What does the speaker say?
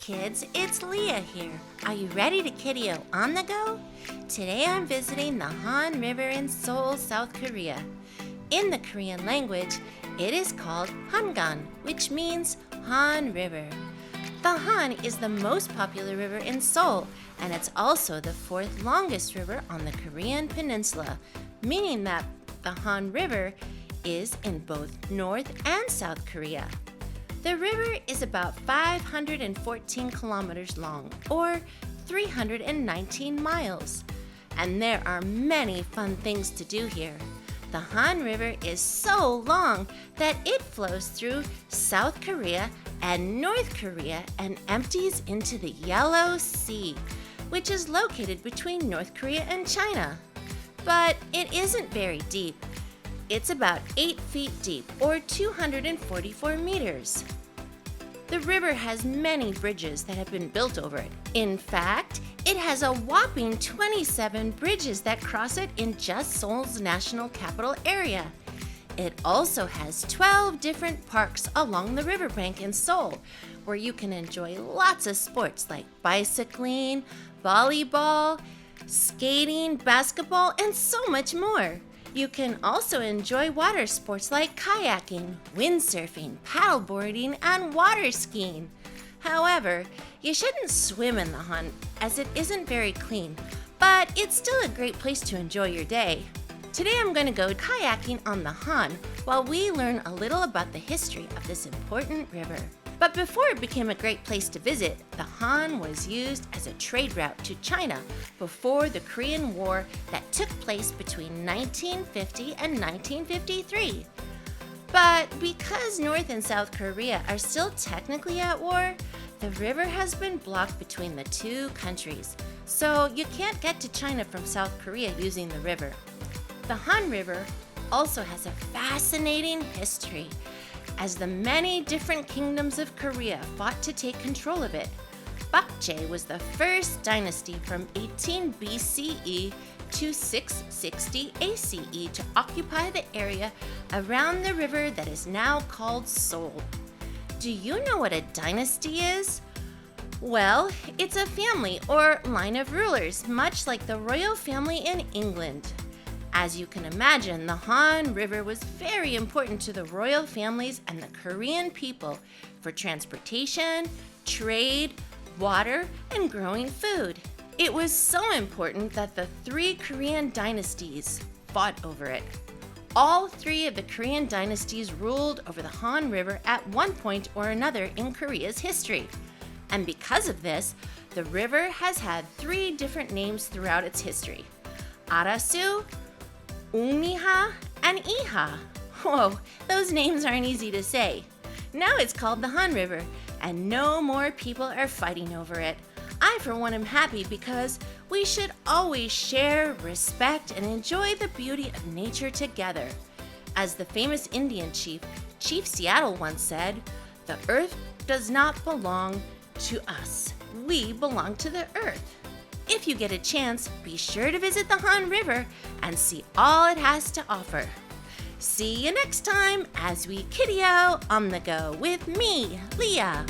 kids, it's Leah here. Are you ready to Kideo on the go? Today I'm visiting the Han River in Seoul, South Korea. In the Korean language, it is called Hangan, which means Han River. The Han is the most popular river in Seoul, and it's also the fourth longest river on the Korean peninsula, meaning that the Han River is in both North and South Korea. The river is about 514 kilometers long, or 319 miles, and there are many fun things to do here. The Han River is so long that it flows through South Korea and North Korea and empties into the Yellow Sea, which is located between North Korea and China. But it isn't very deep. It's about 8 feet deep, or 244 meters. The river has many bridges that have been built over it. In fact, it has a whopping 27 bridges that cross it in just Seoul's national capital area. It also has 12 different parks along the riverbank in Seoul, where you can enjoy lots of sports like bicycling, volleyball, skating, basketball, and so much more. You can also enjoy water sports like kayaking, windsurfing, paddleboarding, and water skiing. However, you shouldn't swim in the Han as it isn't very clean, but it's still a great place to enjoy your day. Today I'm going to go kayaking on the Han while we learn a little about the history of this important river. But before it became a great place to visit, the Han was used as a trade route to China before the Korean War that took place between 1950 and 1953. But because North and South Korea are still technically at war, the river has been blocked between the two countries, so you can't get to China from South Korea using the river. The Han River also has a fascinating history, as the many different kingdoms of Korea fought to take control of it. Bakje was the first dynasty from 18 BCE to 660 ACE to occupy the area around the river that is now called Seoul. Do you know what a dynasty is? Well, it's a family or line of rulers, much like the royal family in England. As you can imagine, the Han River was very important to the royal families and the Korean people for transportation, trade, water, and growing food. It was so important that the 3 Korean dynasties fought over it. All 3 of the Korean dynasties ruled over the Han River at one point or another in Korea's history. And because of this, the river has had 3 different names throughout its history: Arasu, Ungniha, and Iha. Whoa, those names aren't easy to say. Now it's called the Han River, and no more people are fighting over it. I, for one, am happy because we should always share, respect, and enjoy the beauty of nature together. As the famous Indian chief, Chief Seattle, once said, "The earth does not belong to us. We belong to the earth." If you get a chance, be sure to visit the Han River and see all it has to offer. See you next time as we Kideo on the go with me, Leah.